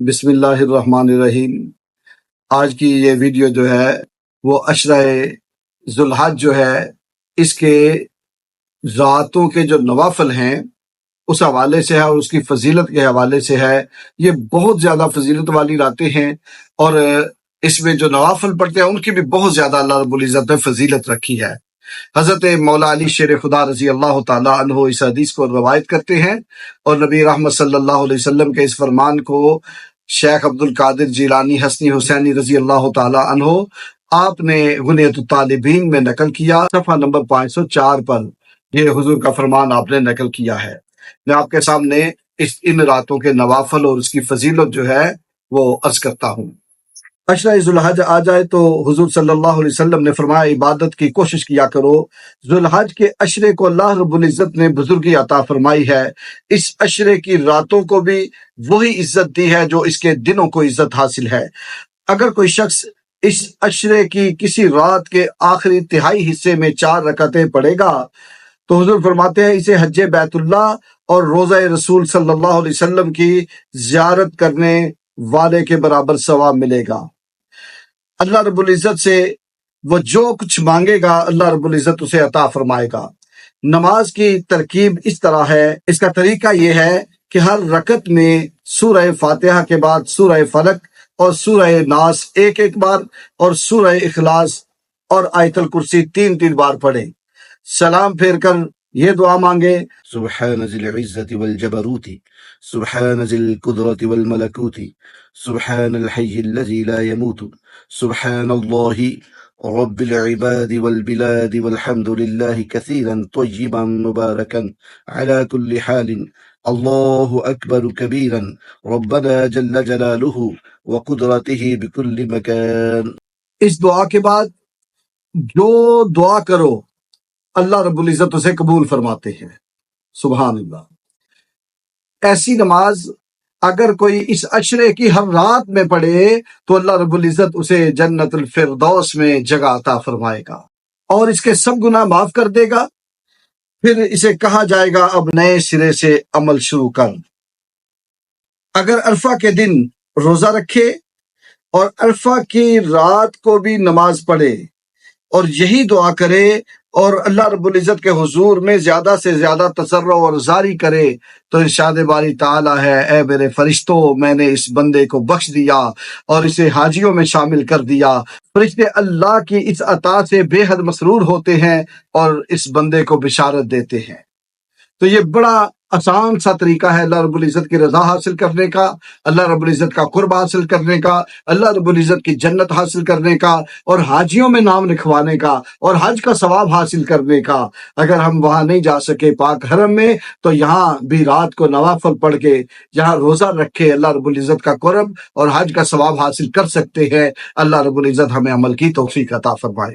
بسم اللہ الرحمن الرحیم۔ آج کی یہ ویڈیو جو ہے وہ عشرہ ذوالحج جو ہے اس کے راتوں کے جو نوافل ہیں اس حوالے سے ہے اور اس کی فضیلت کے حوالے سے ہے۔ یہ بہت زیادہ فضیلت والی راتیں ہیں اور اس میں جو نوافل پڑھتے ہیں ان کی بھی بہت زیادہ اللہ رب العزت نے فضیلت رکھی ہے۔ حضرت مولا علی شیر خدا رضی اللہ تعالیٰ عنہ اس حدیث کو روایت کرتے ہیں اور نبی رحمت صلی اللہ علیہ وسلم کے اس فرمان کو شیخ عبد القادر جیلانی حسنی حسینی رضی اللہ تعالیٰ عنہ آپ نے غنیۃ الطالبین میں نقل کیا، صفحہ نمبر 504 پر یہ حضور کا فرمان آپ نے نقل کیا ہے۔ میں آپ کے سامنے ان راتوں کے نوافل اور اس کی فضیلت جو ہے وہ عرض کرتا ہوں۔ عشرہ ذوالحج آ جائے تو حضور صلی اللہ علیہ وسلم نے فرمایا عبادت کی کوشش کیا کرو۔ ذوالحج کے عشرے کو اللہ رب العزت نے بزرگی عطا فرمائی ہے۔ اس عشرے کی راتوں کو بھی وہی عزت دی ہے جو اس کے دنوں کو عزت حاصل ہے۔ اگر کوئی شخص اس عشرے کی کسی رات کے آخری تہائی حصے میں 4 رکعتیں پڑھے گا تو حضور فرماتے ہیں اسے حج بیت اللہ اور روضہ رسول صلی اللہ علیہ وسلم کی زیارت کرنے والے کے برابر ثواب ملے گا۔ اللہ رب العزت سے وہ جو کچھ مانگے گا اللہ رب العزت اسے عطا فرمائے گا۔ نماز کی ترکیب اس طرح ہے، اس کا طریقہ یہ ہے کہ ہر رکعت میں سورہ فاتحہ کے بعد سورہ فلق اور سورہ ناس ایک بار اور سورہ اخلاص اور آیت الکرسی 3 بار پڑھیں۔ سلام پھیر کر یہ دعا مانگے، سبحان ذی العزت والجبروت سبحان ذی القدرت والملکوت سبحان الحی الذی لا يموت سبحان اللہ رب العباد والبلاد والحمد للہ کثیرا طیبا مبارکا على كل حال اللہ اکبر کبیرا ربنا جل جلالہ وقدرتہ بكل مکان۔ اس دعا کے بعد جو دعا کرو اللہ رب العزت اسے قبول فرماتے ہیں۔ سبحان اللہ۔ ایسی نماز اگر کوئی اس عشرے کی ہر رات میں پڑھے تو اللہ رب العزت اسے جنت الفردوس میں جگہ عطا فرمائے گا اور اس کے سب گناہ معاف کر دے گا۔ پھر اسے کہا جائے گا اب نئے سرے سے عمل شروع کر۔ اگر عرفہ کے دن روزہ رکھے اور عرفہ کی رات کو بھی نماز پڑھے اور یہی دعا کرے اور اللہ رب العزت کے حضور میں زیادہ سے زیادہ تضرع اور زاری کرے تو ارشاد باری تعالیٰ ہے اے میرے فرشتوں میں نے اس بندے کو بخش دیا اور اسے حاجیوں میں شامل کر دیا۔ فرشتے اللہ کی اس عطا سے بے حد مسرور ہوتے ہیں اور اس بندے کو بشارت دیتے ہیں۔ تو یہ بڑا آسان سا طریقہ ہے اللہ رب العزت کی رضا حاصل کرنے کا، اللہ رب العزت کا قرب حاصل کرنے کا، اللہ رب العزت کی جنت حاصل کرنے کا اور حاجیوں میں نام لکھوانے کا اور حج کا ثواب حاصل کرنے کا۔ اگر ہم وہاں نہیں جا سکے پاک حرم میں تو یہاں بھی رات کو نوافل پڑھ کے یہاں روزہ رکھ کے اللہ رب العزت کا قرب اور حج کا ثواب حاصل کر سکتے ہیں۔ اللہ رب العزت ہمیں عمل کی توفیق عطا فرمائے۔